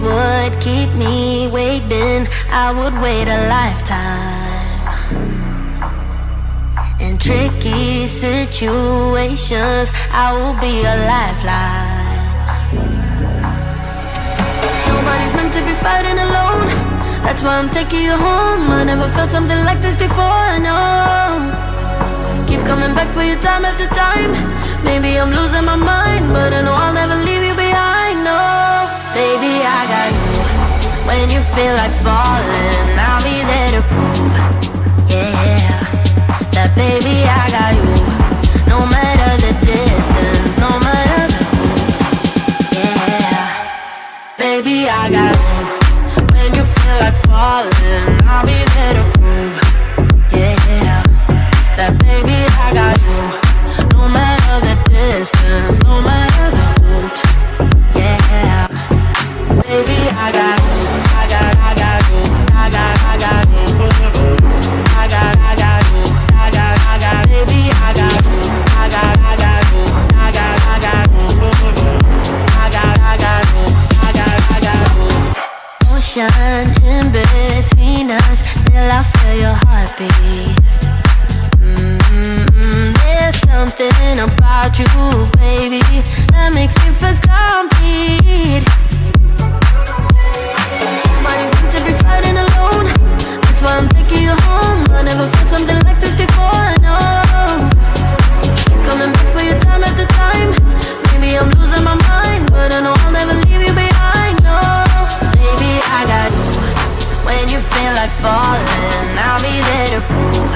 would keep me waiting, I would wait a lifetime. In tricky situations, I will be a lifeline. Nobody's meant to be fighting alone. That's why I'm taking you home. I never felt something like this before, no. Keep coming back for you time after time. Maybe I'm losing my mind, but I know I'll never leave you behind, no. Baby, I got you. When you feel like falling, I'll be there to prove, yeah, that baby, I got you. No matter the distance, no matter the route, yeah, baby, I got you. When you feel like falling, I'll be there to prove, yeah, that baby, I got you. No matter the distance, no matter the route, yeah, baby, I got you. I got you. I got you. I got you. Baby, I got you. I got you. I got you. Ocean in between us, still I feel your heartbeat. There's something about you, baby, that makes me feel complete. Nobody's meant to be fighting alone. That's why I'm taking you home. I never felt something like this before, no. Keep coming back for you time after time. Maybe I'm losing my mind, but I know I'll never leave you behind, no. Baby, I got you. When you feel like falling, I'll be there to prove,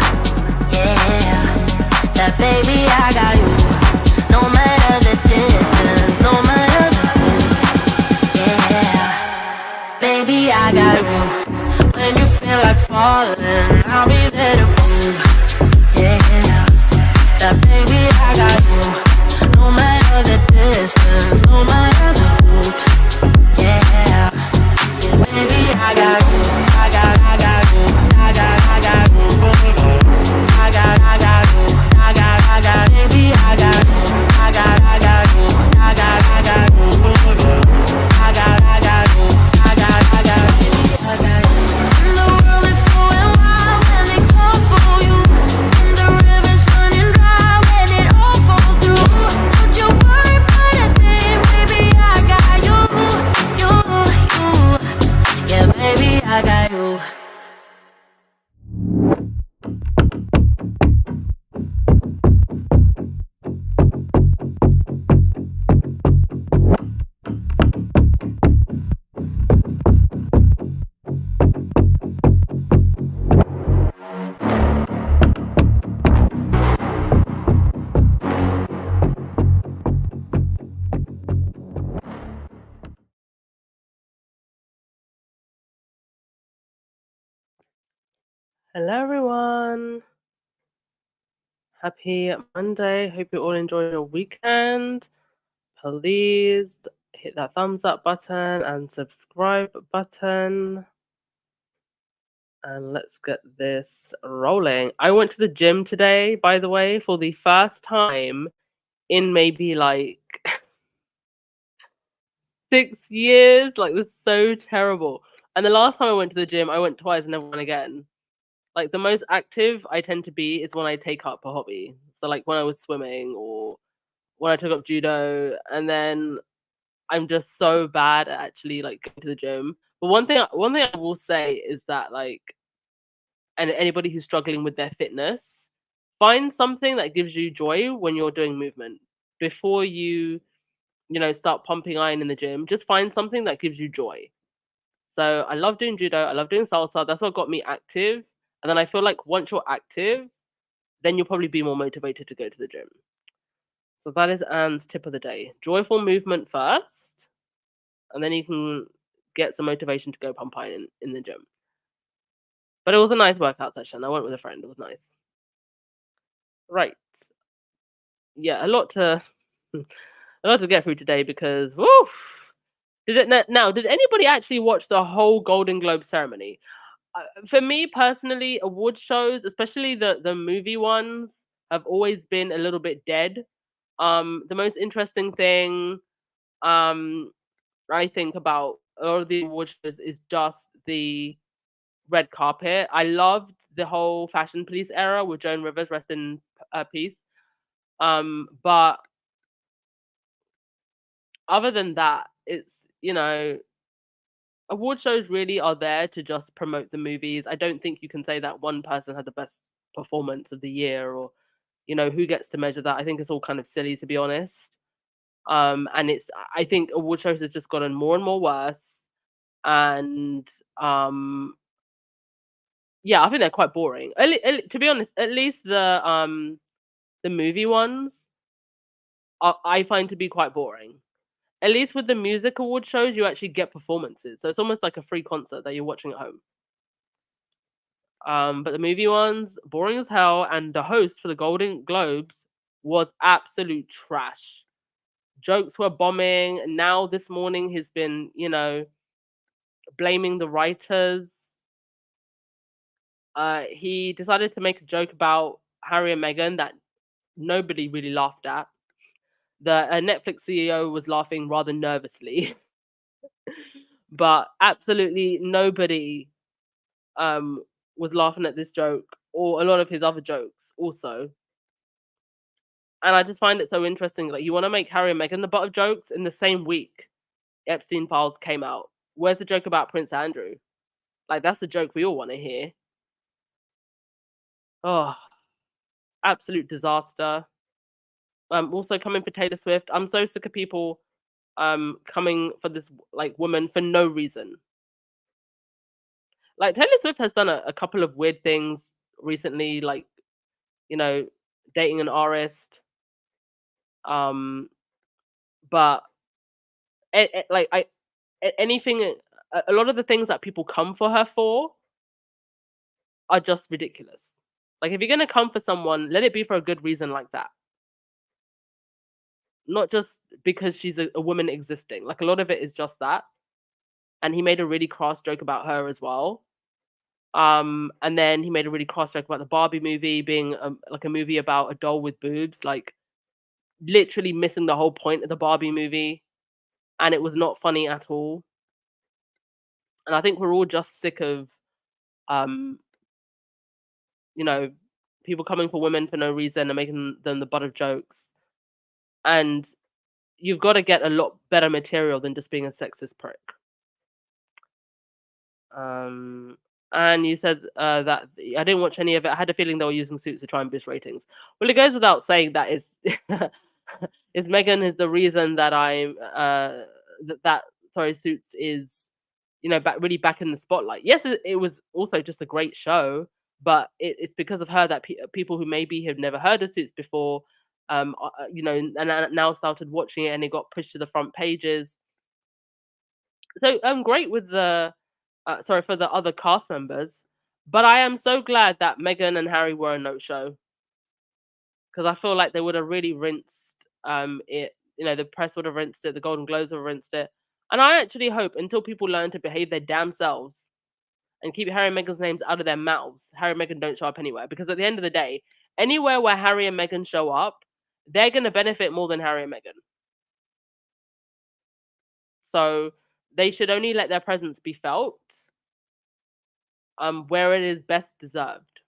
yeah, that baby, I got you. No matter the distance, no matter the route, yeah, baby, I got you. When you feel like falling, I'll be there to prove, yeah, that baby, I got you. No matter the distance, no matter the route, yeah, baby, I got you. I got you. I got you. I got you. Baby, I got you. I got you. I got you. I got you. The world is going wild when they call for you. And the river's running dry when it all falls through. Don't you worry about a thing, baby, I got you. Yeah, baby, I got you. Hello everyone. Happy Monday. Hope you all enjoyed your weekend. Please hit that thumbs up button and subscribe button. And let's get this rolling. I went to the gym today, by the way, for the first time in maybe like 6 years. Like, this is so terrible. And the last time I went to the gym, I went twice and never went again. Like, the most active I tend to be is when I take up a hobby. So, like, when I was swimming or when I took up judo, and then I'm just so bad at actually, like, going to the gym. But one thing I will say is that, like, and anybody who's struggling with their fitness, find something that gives you joy when you're doing movement. Before you start pumping iron in the gym, just find something that gives you joy. So I love doing judo, I love doing salsa. That's what got me active. And then I feel like once you're active, then you'll probably be more motivated to go to the gym. So that is Anne's tip of the day. Joyful movement first, and then you can get some motivation to go pump iron in the gym. But it was a nice workout session. I went with a friend. It was nice. Right. Yeah, a lot to get through today because woof. Did anybody actually watch the whole Golden Globe ceremony? For me personally, award shows, especially the movie ones, have always been a little bit dead. The most interesting thing I think about a lot of the award shows is just the red carpet. I loved the whole Fashion Police era with Joan Rivers, rest in peace. But other than that, it's award shows really are there to just promote the movies. I don't think you can say that one person had the best performance of the year, or who gets to measure that. I think it's all kind of silly, to be honest. And I think award shows have just gotten more and more worse, and yeah, I think they're quite boring. To be honest, at least the movie ones I find to be quite boring. At least with the music award shows, you actually get performances, so it's almost like a free concert that you're watching at home. But the movie ones, boring as hell, and the host for the Golden Globes was absolute trash. Jokes were bombing. And now this morning he's been, blaming the writers. He decided to make a joke about Harry and Meghan that nobody really laughed at. The Netflix CEO was laughing rather nervously, but absolutely nobody um was laughing at this joke or a lot of his other jokes also. And I just find it so interesting. Like, you want to make Harry and Meghan the butt of jokes in the same week Epstein Files came out. Where's the joke about Prince Andrew? Like, that's the joke we all want to hear. Oh, absolute disaster. Also coming for Taylor Swift. I'm so sick of people coming for this like woman for no reason. Like, Taylor Swift has done a couple of weird things recently, like, you know, dating an artist. Um, but like anything, a lot of the things that people come for her for are just ridiculous. Like, if you're gonna come for someone, let it be for a good reason like that, not just because she's a woman existing. Like, a lot of it is just that. And he made a really crass joke about her as well. And then he made a really cross joke about the Barbie movie being like a movie about a doll with boobs, like literally missing the whole point of the Barbie movie, and it was not funny at all. And I think we're all just sick of, um, you know, people coming for women for no reason and making them the butt of jokes. And you've got to get a lot better material than just being a sexist prick. Um, and you said that I didn't watch any of it. I had a feeling they were using Suits to try and boost ratings. Well, it goes without saying that is is Meghan is the reason that I'm that sorry Suits is back in the spotlight. Yes, it was also just a great show, but it's because of her that people who maybe have never heard of Suits before, and now started watching it and it got pushed to the front pages. So I'm great with the sorry for the other cast members, but I am so glad that Meghan and Harry were a no-show because I feel like they would have really rinsed it. The press would have rinsed it, the Golden Globes would have rinsed it, and I actually hope until people learn to behave their damn selves and keep Harry and Meghan's names out of their mouths, Harry and Meghan don't show up anywhere because at the end of the day, anywhere where Harry and Meghan show up, they're going to benefit more than Harry and Meghan. So they should only let their presence be felt where it is best deserved.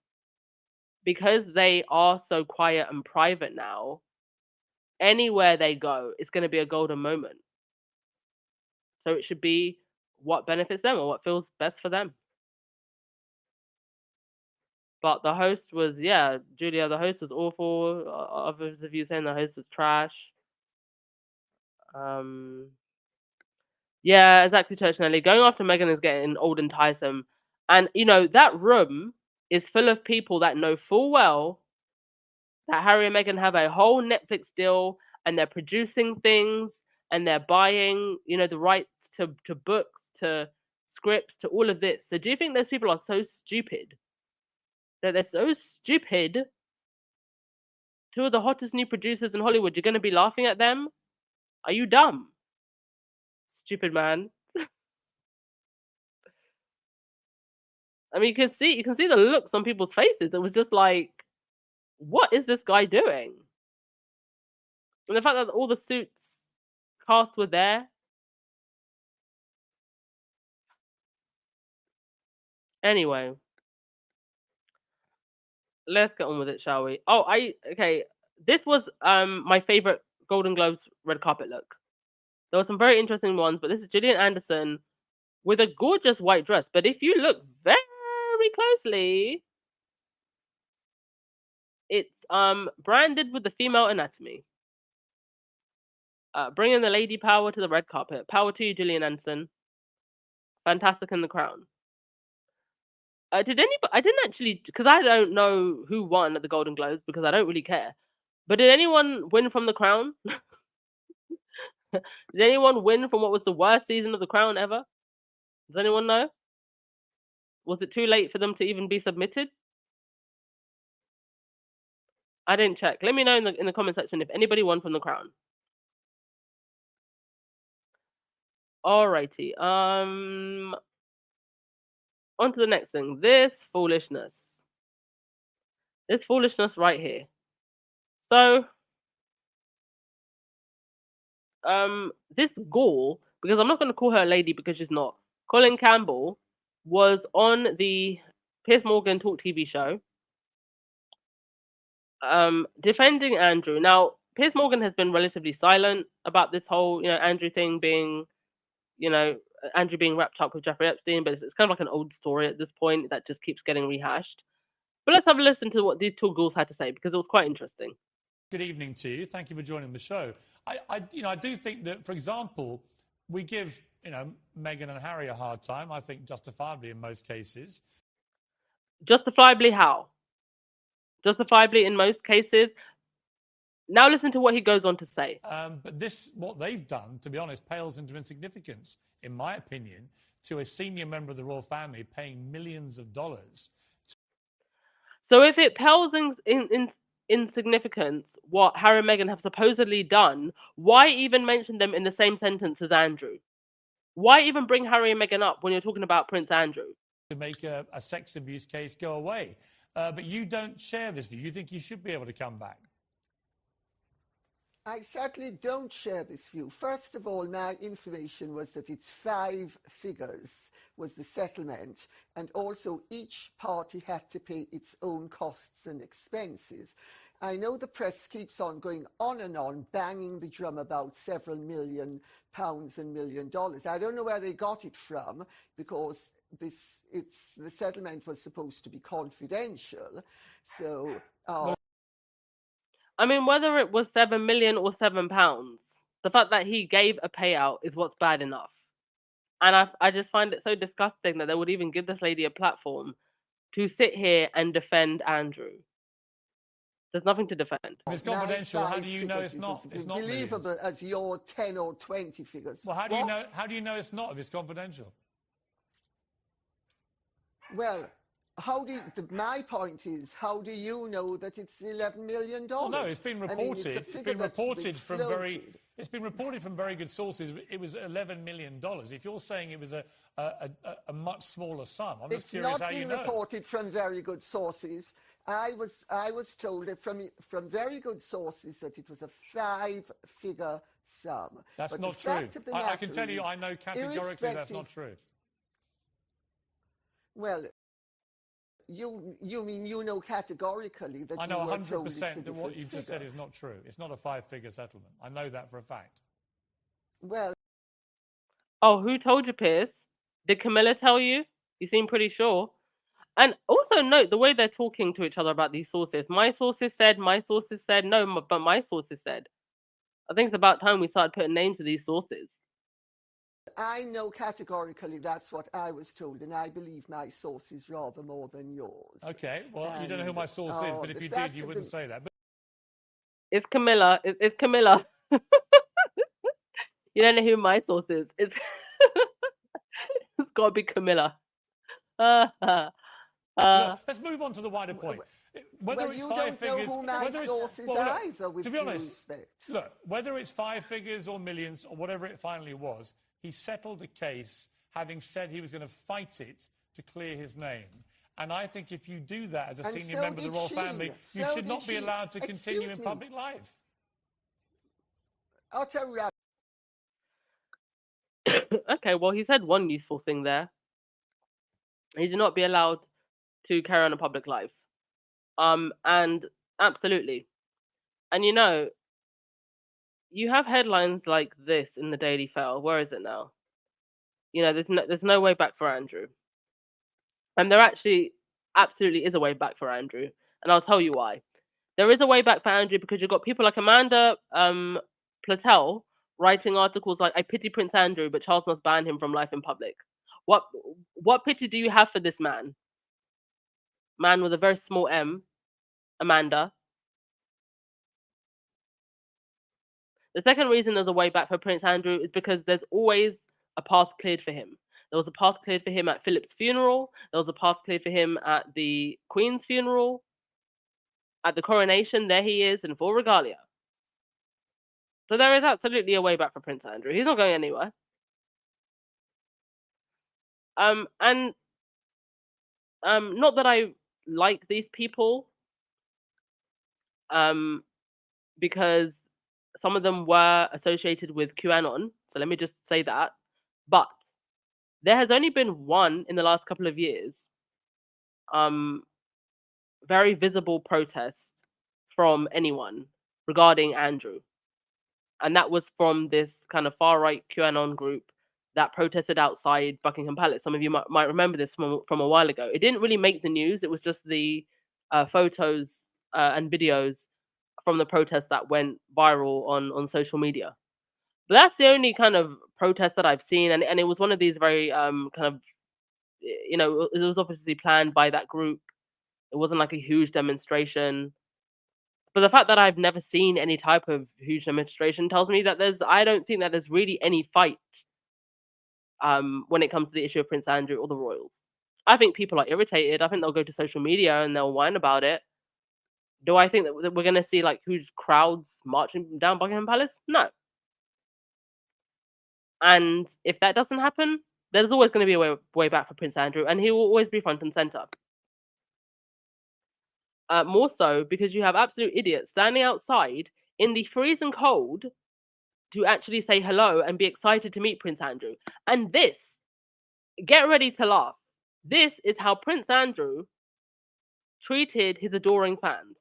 Because they are so quiet and private now, anywhere they go, it's going to be a golden moment. So it should be what benefits them or what feels best for them. But the host was, yeah, Julia, the host was awful. Others of you saying the host was trash. Um, yeah, exactly, Church Nelly. Going after Meghan is getting old and tiresome. And, that room is full of people that know full well that Harry and Meghan have a whole Netflix deal and they're producing things and they're buying, the rights to books, to scripts, to all of this. So do you think those people are so stupid? That they're so stupid? Two of the hottest new producers in Hollywood, you're gonna be laughing at them? Are you dumb? Stupid man. I mean, you can see the looks on people's faces. It was just like, what is this guy doing? And the fact that all the Suits cast were there, Anyway, let's get on with it, shall we? Okay. This was my favorite Golden Globes red carpet look. There were some very interesting ones, but this is Gillian Anderson with a gorgeous white dress. But if you look very closely, it's branded with the female anatomy. Bringing the lady power to the red carpet. Power to you, Gillian Anderson. Fantastic in the crown. Did anybody? I didn't actually, because I don't know who won at the Golden Globes because I don't really care. But did anyone win from the crown? Did anyone win from what was the worst season of the crown ever? Does anyone know? Was it too late for them to even be submitted? I didn't check. Let me know in the comment section if anybody won from the crown. Alrighty. On to the next thing. This foolishness right here. So, this Gore, because I'm not going to call her a lady because she's not. Colin Campbell was on the Piers Morgan Talk TV show, defending Andrew. Now, Piers Morgan has been relatively silent about this whole, Andrew thing being, Andrew being wrapped up with Jeffrey Epstein, but it's kind of like an old story at this point that just keeps getting rehashed. But let's have a listen to what these two ghouls had to say because it was quite interesting. Good evening to you. Thank you for joining the show. I do think that, for example, we give, Meghan and Harry a hard time, I think justifiably in most cases. Justifiably how? Justifiably in most cases. Now listen to what he goes on to say. But what they've done, to be honest, pales into insignificance, in my opinion, to a senior member of the royal family paying millions of dollars. So if it pales in insignificance what Harry and Meghan have supposedly done, why even mention them in the same sentence as Andrew? Why even bring Harry and Meghan up when you're talking about Prince Andrew? To make a sex abuse case go away. But you don't share this view. You think you should be able to come back. I certainly don't share this view. First of all, my information was that it's 5 figures was the settlement, and also each party had to pay its own costs and expenses. I know the press keeps on going on and on, banging the drum about several £1 million and $1 million. I don't know where they got it from, because the settlement was supposed to be confidential. So, I mean, whether it was 7 million or £7, the fact that he gave a payout is what's bad enough. And I just find it so disgusting that they would even give this lady a platform to sit here and defend Andrew. There's nothing to defend. If it's confidential, how do you know it's not? It's not believable as your 10 or 20 figures. Well, how do you know it's not if it's confidential? Well, my point is, how do you know that it's $11 million? Well, no, it's been reported. I mean, it's been reported from very good sources. It was $11 million. If you're saying it was a much smaller sum, I'm just curious how you know. It's not been reported from very good sources. I was told that from very good sources that it was a 5-figure sum. That's not true. I can tell you, I know categorically that's not true. Well, you mean you know categorically that I know 100% that what you've just said is not true. It's not a 5-figure settlement. I know that for a fact. Well. Oh, who told you, Piers? Did Camilla tell you? You seem pretty sure. And also note the way they're talking to each other about these sources. My sources said, no, but my sources said. I think it's about time we started putting names to these sources. I know categorically that's what I was told, and I believe my sources rather more than yours. Okay, well, you don't know who my source is, but if you did, you wouldn't say that. But it's Camilla. It's Camilla. You don't know who my source is. It's got to be Camilla. Let's move on to the wider point. Whether it's 5 figures, to be honest, look, whether it's 5 figures or millions or whatever it finally was, he settled the case, having said he was going to fight it to clear his name. And I think if you do that as a senior member of the royal family, you should not be allowed to continue in public life. Okay, well, he said one useful thing there. He should not be allowed to carry on a public life. And absolutely. And you have headlines like this in the Daily Fail. Where is it now? There's no way back for Andrew. And there actually absolutely is a way back for Andrew. And I'll tell you why. There is a way back for Andrew because you've got people like Amanda Platel writing articles like, I pity Prince Andrew, but Charles must ban him from life in public. What pity do you have for this man? Man with a very small M, Amanda. The second reason there's a way back for Prince Andrew is because there's always a path cleared for him. There was a path cleared for him at Philip's funeral. There was a path cleared for him at the Queen's funeral. At the coronation, there he is in full regalia. So there is absolutely a way back for Prince Andrew. He's not going anywhere. And not that I like these people, because some of them were associated with QAnon. So let me just say that. But there has only been one in the last couple of years, very visible protest from anyone regarding Andrew. And that was from this kind of far-right QAnon group that protested outside Buckingham Palace. Some of you might remember this from a while ago. It didn't really make the news. It was just the photos and videos from the protest that went viral on social media. But that's the only kind of protest that I've seen. And it was one of these very kind of, it was obviously planned by that group. It wasn't like a huge demonstration. But the fact that I've never seen any type of huge demonstration tells me that I don't think that there's really any fight when it comes to the issue of Prince Andrew or the royals. I think people are irritated. I think they'll go to social media and they'll whine about it. Do I think that we're going to see like huge crowds marching down Buckingham Palace? No. And if that doesn't happen, there's always going to be a way back for Prince Andrew, and he will always be front and center. More so because you have absolute idiots standing outside in the freezing cold to actually say hello and be excited to meet Prince Andrew. And this, get ready to laugh, this is how Prince Andrew treated his adoring fans.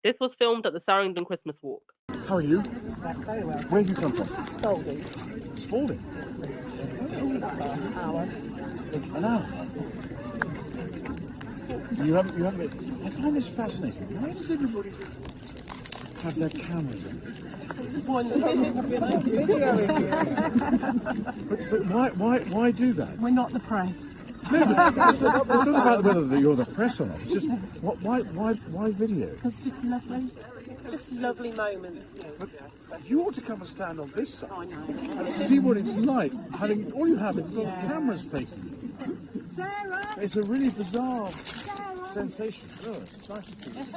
This was filmed at the Sarrington Christmas Walk. How are you? Very well. Where have you come from? Spalding. Spalding? An hour. You haven't been... I find this fascinating. Why does everybody have their cameras in? But why do that? We're not the press. No, it's not about whether you're the press or not. It's just why video? Because it's just lovely moments. But you ought to come and stand on this side I know. and see what it's like. All you have is little cameras facing you. Sarah! It's a really bizarre sensation. Oh, it's nice to see you.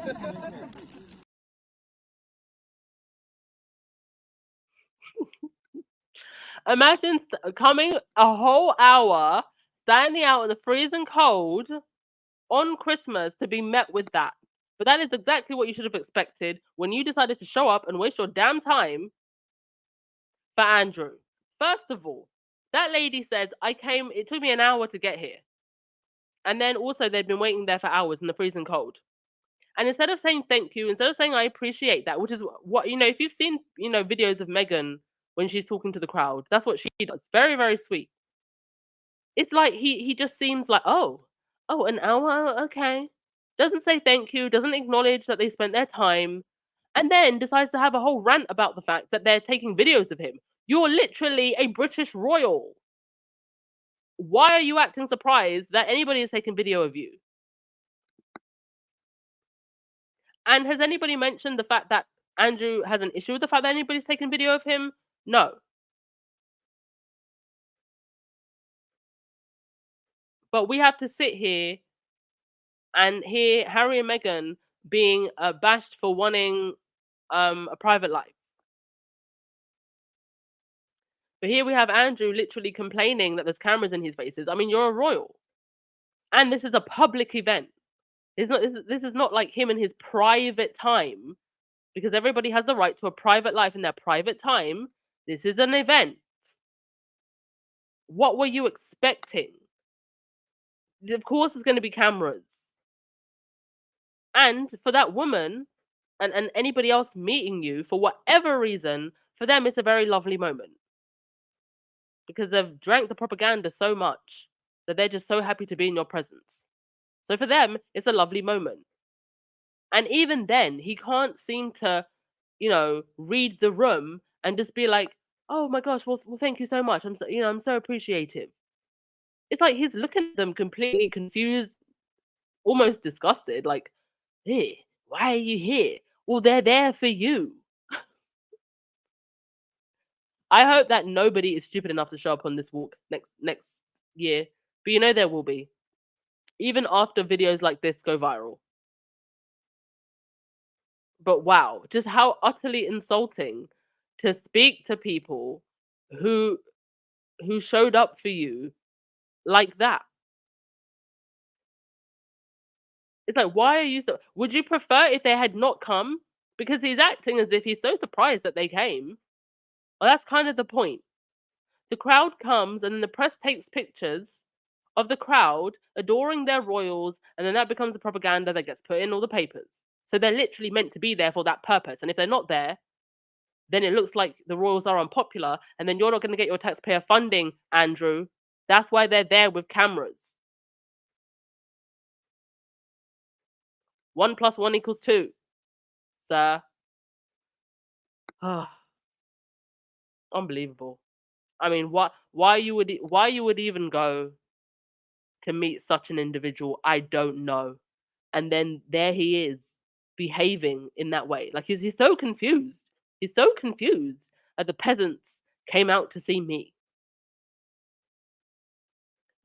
Imagine coming a whole hour, standing out in the freezing cold on Christmas to be met with that. But that is exactly what you should have expected when you decided to show up and waste your damn time for Andrew. First of all, that lady says, it took me an hour to get here. And then also they'd been waiting there for hours in the freezing cold. And instead of saying thank you, instead of saying I appreciate that, which is what, if you've seen, videos of Meghan when she's talking to the crowd, that's what she does. Very, very sweet. It's like he just seems like, oh, an hour, okay. Doesn't say thank you, doesn't acknowledge that they spent their time, and then decides to have a whole rant about the fact that they're taking videos of him. You're literally a British royal. Why are you acting surprised that anybody is taking video of you? And has anybody mentioned the fact that Andrew has an issue with the fact that anybody's taking video of him? No. But we have to sit here and hear Harry and Meghan being bashed for wanting a private life. But here we have Andrew literally complaining that there's cameras in his faces. I mean, you're a royal. And this is a public event. This is not like him and his private time, because everybody has the right to a private life in their private time. This is an event. What were you expecting? Of course, there's going to be cameras. And for that woman and anybody else meeting you, for whatever reason, for them, it's a very lovely moment. Because they've drank the propaganda so much that they're just so happy to be in your presence. So for them, it's a lovely moment. And even then, he can't seem to, read the room and just be like, "Oh my gosh, well thank you so much. I'm so appreciative." It's like he's looking at them completely confused, almost disgusted, like, "Hey, why are you here?" Well, they're there for you. I hope that nobody is stupid enough to show up on this walk next year, but there will be, even after videos like this go viral. But wow, just how utterly insulting to speak to people who showed up for you like that. It's like, why are you so? Would you prefer if they had not come? Because he's acting as if he's so surprised that they came. Well, that's kind of the point. The crowd comes and then the press takes pictures of the crowd adoring their royals, and then that becomes the propaganda that gets put in all the papers. So they're literally meant to be there for that purpose. And if they're not there, then it looks like the royals are unpopular, and then you're not going to get your taxpayer funding, Andrew. That's why they're there with cameras. 1 + 1 = 2, sir. Unbelievable. I mean, why you would even go to meet such an individual, I don't know. And then there he is, behaving in that way. Like he's so confused. He's so confused that the peasants came out to see me.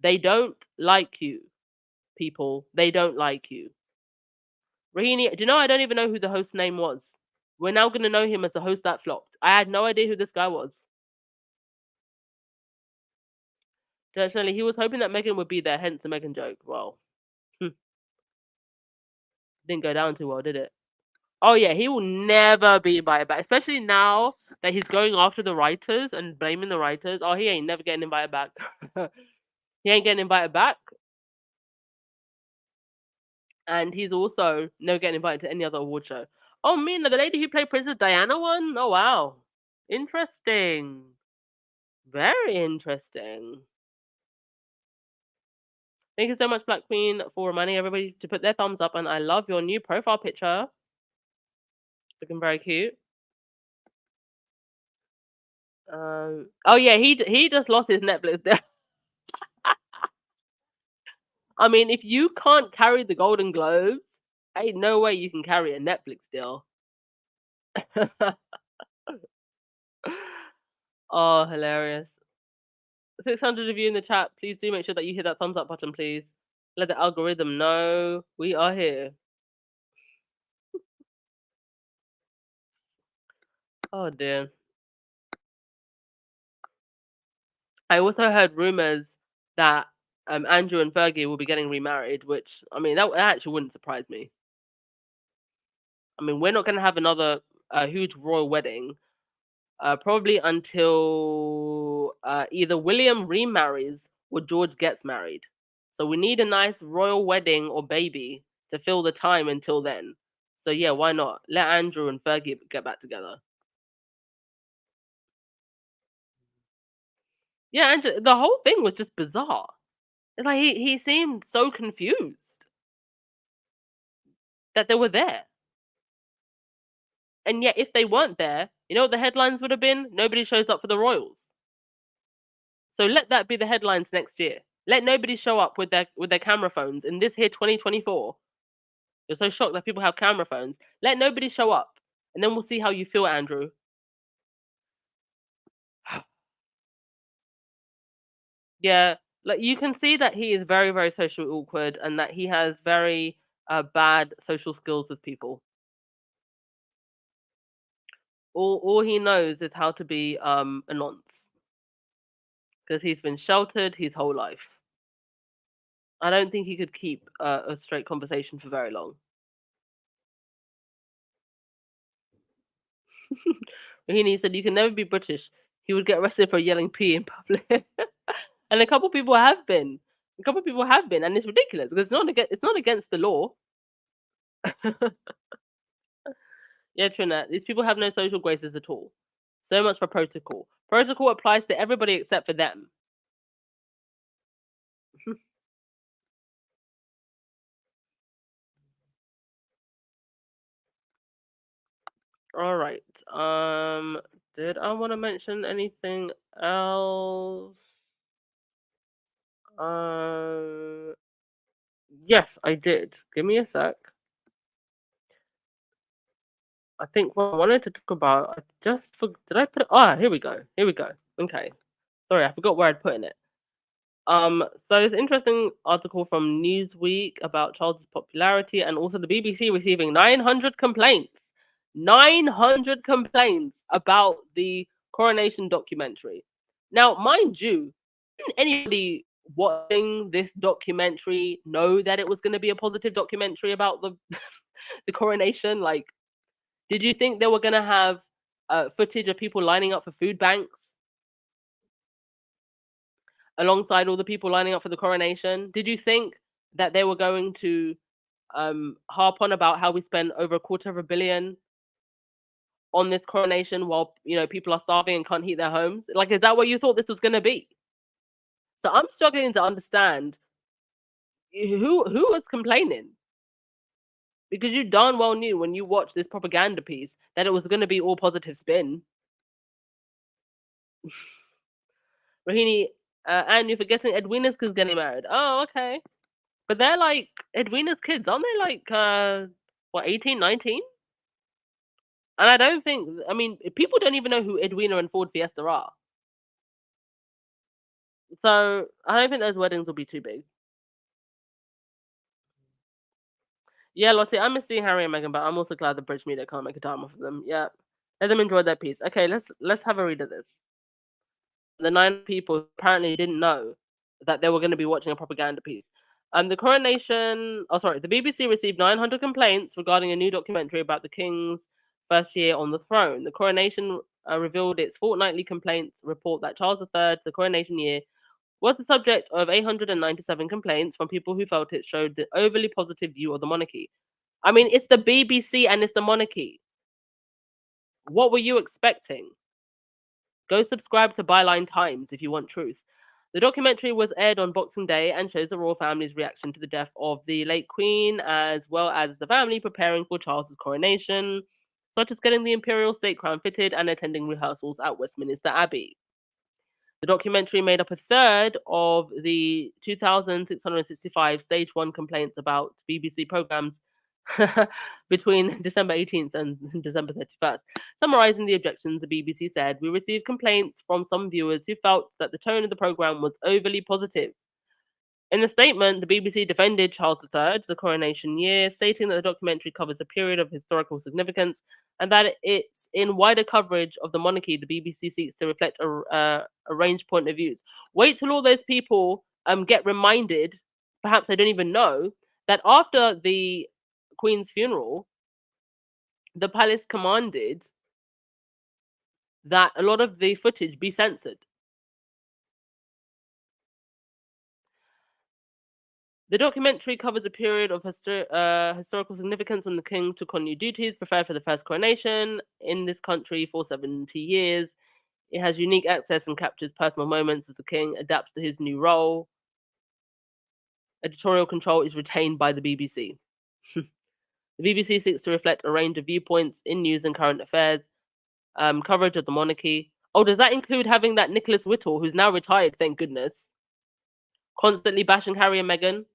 They don't like you, people. They don't like you. Rahini, do you know I don't even know who the host's name was? We're now going to know him as the host that flopped. I had no idea who this guy was. Actually, he was hoping that Meghan would be there, hence the Meghan joke. Well, didn't go down too well, did it? Oh yeah, he will never be invited back, especially now that he's going after the writers and blaming the writers. Oh, he ain't never getting invited back. He ain't getting invited back. And he's also never getting invited to any other award show. Oh, Mina, the lady who played Princess Diana one? Oh, wow. Interesting. Very interesting. Thank you so much, Black Queen, for reminding everybody to put their thumbs up. And I love your new profile picture. Looking very cute. Oh, yeah, he just lost his Netflix there. I mean, if you can't carry the Golden Globes, ain't no way you can carry a Netflix deal. Oh, hilarious. 600 of you in the chat. Please do make sure that you hit that thumbs up button, please. Let the algorithm know we are here. Oh, dear. I also heard rumors that Andrew and Fergie will be getting remarried, which, I mean, that actually wouldn't surprise me. I mean, we're not going to have another huge royal wedding probably until either William remarries or George gets married. So we need a nice royal wedding or baby to fill the time until then. So yeah, why not? Let Andrew and Fergie get back together. Yeah, Andrew, the whole thing was just bizarre. It's like he seemed so confused that they were there. And yet if they weren't there, you know what the headlines would have been? Nobody shows up for the royals. So let that be the headlines next year. Let nobody show up with their camera phones in this here 2024. You're so shocked that people have camera phones. Let nobody show up, and then we'll see how you feel, Andrew. Yeah, like you can see that he is very, very socially awkward, and that he has very bad social skills with people. All he knows is how to be a nonce, because he's been sheltered his whole life. I don't think he could keep a straight conversation for very long. He said, "You can never be British." He would get arrested for yelling "pee" in public, and a couple people have been. A couple of people have been, and it's ridiculous because it's not against the law. Yeah, Trinette, these people have no social graces at all. So much for protocol. Protocol applies to everybody except for them. All right. Did I want to mention anything else? Yes, I did. Give me a sec. I think what I wanted to talk about, I just did I put it? Ah, here we go. Here we go. Okay. Sorry, I forgot where I'd put in it. So there's an interesting article from Newsweek about Charles' popularity and also the BBC receiving 900 complaints. 900 complaints about the Coronation documentary. Now, mind you, didn't anybody watching this documentary know that it was going to be a positive documentary about the the coronation? Like, did you think they were going to have footage of people lining up for food banks alongside all the people lining up for the coronation? Did you think that they were going to harp on about how we spent over $250 million on this coronation while people are starving and can't heat their homes? Like, is that what you thought this was going to be? So I'm struggling to understand who was complaining, because you darn well knew when you watched this propaganda piece that it was going to be all positive spin. Rahini, and you're forgetting Edwina's kids getting married. Oh, okay. But they're like Edwina's kids, aren't they? Like, what, 18, 19? And I don't think, I mean, people don't even know who Edwina and Ford Fiesta are. So I don't think those weddings will be too big. Yeah, Lottie, I miss seeing Harry and Meghan, but I'm also glad the British media can't make a dime off of them. Yeah, let them enjoy their piece. Okay, let's have a read of this. The 9 people apparently didn't know that they were going to be watching a propaganda piece. The BBC received 900 complaints regarding a new documentary about the King's first year on the throne. The Coronation revealed its fortnightly complaints report that Charles III, the coronation year, was the subject of 897 complaints from people who felt it showed the overly positive view of the monarchy. I mean, it's the BBC and it's the monarchy. What were you expecting? Go subscribe to Byline Times if you want truth. The documentary was aired on Boxing Day and shows the royal family's reaction to the death of the late Queen, as well as the family preparing for Charles's coronation, such as getting the imperial state crown fitted and attending rehearsals at Westminster Abbey. The documentary made up a third of the 2,665 stage 1 complaints about BBC programs between December 18th and December 31st. Summarizing the objections, the BBC said, "We received complaints from some viewers who felt that the tone of the program was overly positive." In the statement, the BBC defended Charles III, the coronation year, stating that the documentary covers a period of historical significance and that it's in wider coverage of the monarchy. The BBC seeks to reflect a range point of views. Wait till all those people get reminded, perhaps they don't even know, that after the Queen's funeral, the palace commanded that a lot of the footage be censored. The documentary covers a period of historical significance when the king took on new duties, prepared for the first coronation in this country for 70 years. It has unique access and captures personal moments as the king adapts to his new role. Editorial control is retained by the BBC. The BBC seeks to reflect a range of viewpoints in news and current affairs, coverage of the monarchy. Oh, does that include having that Nicholas Whittle, who's now retired, thank goodness, constantly bashing Harry and Meghan?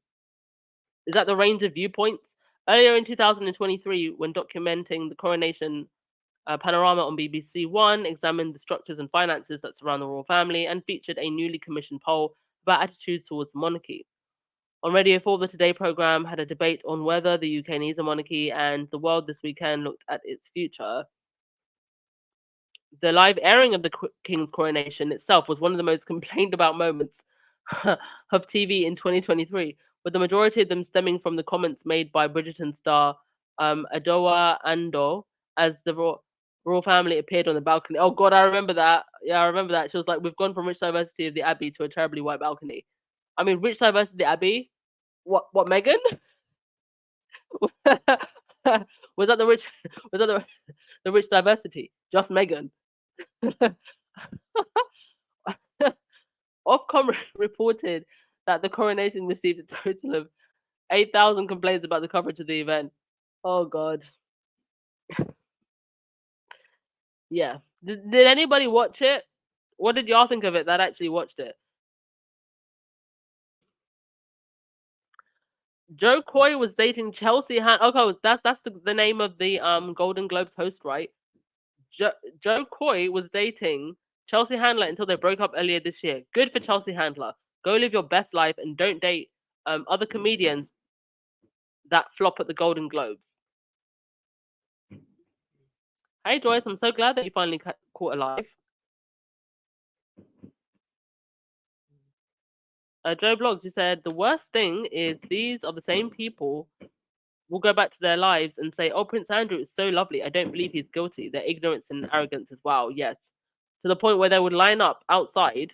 Is that the range of viewpoints? Earlier in 2023, when documenting the coronation, Panorama on BBC One examined the structures and finances that surround the royal family and featured a newly commissioned poll about attitudes towards the monarchy. On Radio 4, the Today programme had a debate on whether the UK needs a monarchy, and The World this weekend looked at its future. The live airing of the King's coronation itself was one of the most complained about moments of TV in 2023, with the majority of them stemming from the comments made by Bridgerton star Adowa Ando as the royal family appeared on the balcony. Oh God, I remember that. Yeah, I remember that. She was like, "We've gone from rich diversity of the Abbey to a terribly white balcony." I mean, rich diversity, Abby. What Meghan? Was that the rich? Was that the rich diversity? Just Meghan. Ofcom reported that the Coronation received a total of 8,000 complaints about the coverage of the event. Oh God. Yeah. Did anybody watch it? What did y'all think of it that actually watched it? Joe Coy was dating Chelsea Okay, that's the name of the Golden Globes host, right? Joe Coy was dating Chelsea Handler until they broke up earlier this year. Good for Chelsea Handler. Go live your best life and don't date other comedians that flop at the Golden Globes. Hey Joyce, I'm so glad that you finally caught alive. Joe Blogs, you said the worst thing is these are the same people will go back to their lives and say, "Oh, Prince Andrew is so lovely. I don't believe he's guilty." Their ignorance and arrogance as well. Yes, to the point where they would line up outside,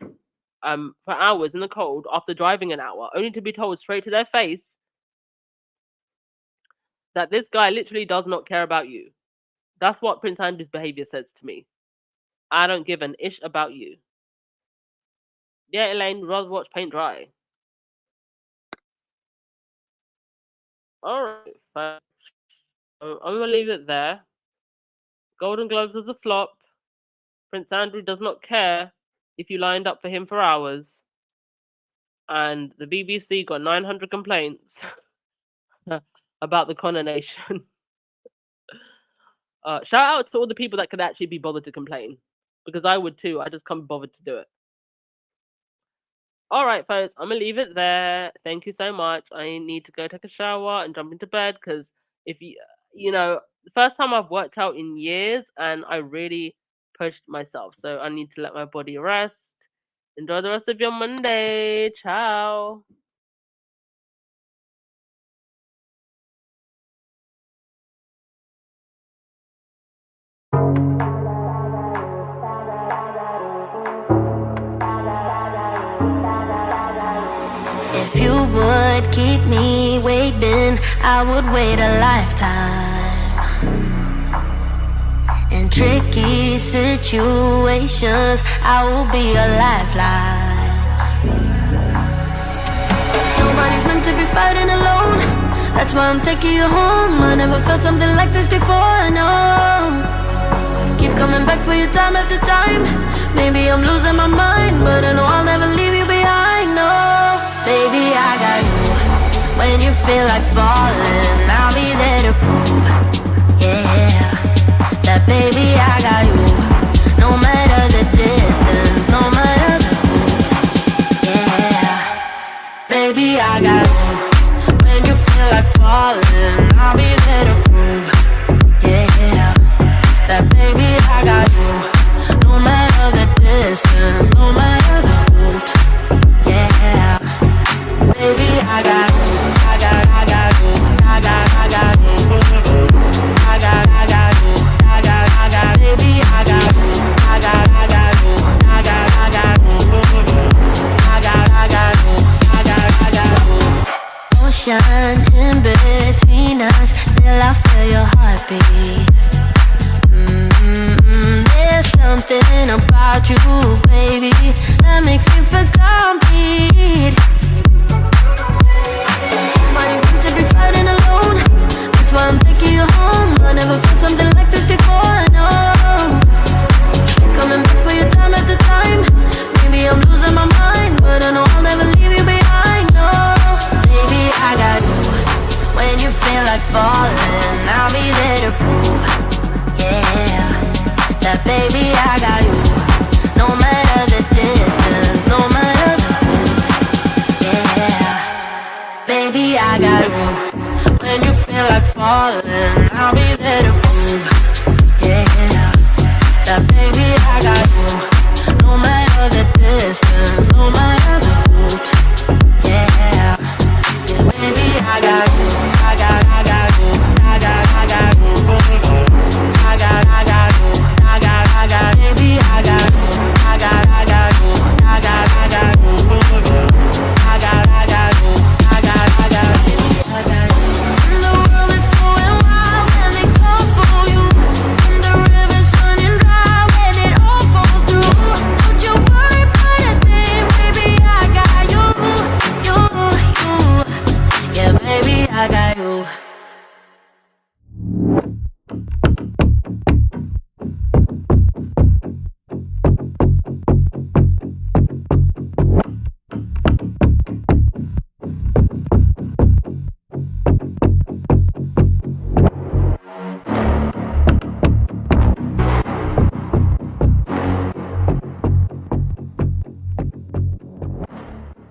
for hours in the cold after driving an hour, only to be told straight to their face that this guy literally does not care about you. That's what Prince Andrew's behavior says to me. I don't give an ish about you. Yeah, Elaine, rather watch paint dry. Alright, I'm gonna leave it there. Golden Globes was a flop. Prince Andrew does not care if you lined up for him for hours. And the BBC got 900 complaints about the Coronation. Shout out to all the people that could actually be bothered to complain. Because I would too. I just can't be bothered to do it. Alright, folks. I'm going to leave it there. Thank you so much. I need to go take a shower and jump into bed. Because if you know, the first time I've worked out in years and I really pushed myself. So I need to let my body rest. Enjoy the rest of your Monday. Ciao. If you would keep me waiting, I would wait a lifetime. In tricky situations, I will be a lifeline. Nobody's meant to be fighting alone. That's why I'm taking you home. I never felt something like this before, no. Keep coming back for you time after time. Maybe I'm losing my mind, but I know I'll never leave you behind, no. Baby, I got you. When you feel like falling, I'll be there to prove, yeah, that baby, I got you. No matter the distance, no matter the route, yeah, baby, I got you. When you feel like falling, I'll be there to prove, yeah, that baby, I got you. No matter the distance, no matter the route, yeah, baby, I got you. I got you. I got you. I got you. Baby, I got you. I got you. I got you. Ocean in between us, still I feel your heartbeat. There's something about you, baby, that makes me feel complete. Nobody's meant to be fighting alone. That's why I'm taking you home. I never felt something like this before, no. Coming back for you time after time. Maybe I'm losing my mind, but I know I'll never leave you behind, no. Baby, I got you. When you feel like falling, I'll be there to prove, yeah, that baby, I got you. No matter the distance, no matter the route, yeah, baby, I got you. When you feel like falling, I'll be there to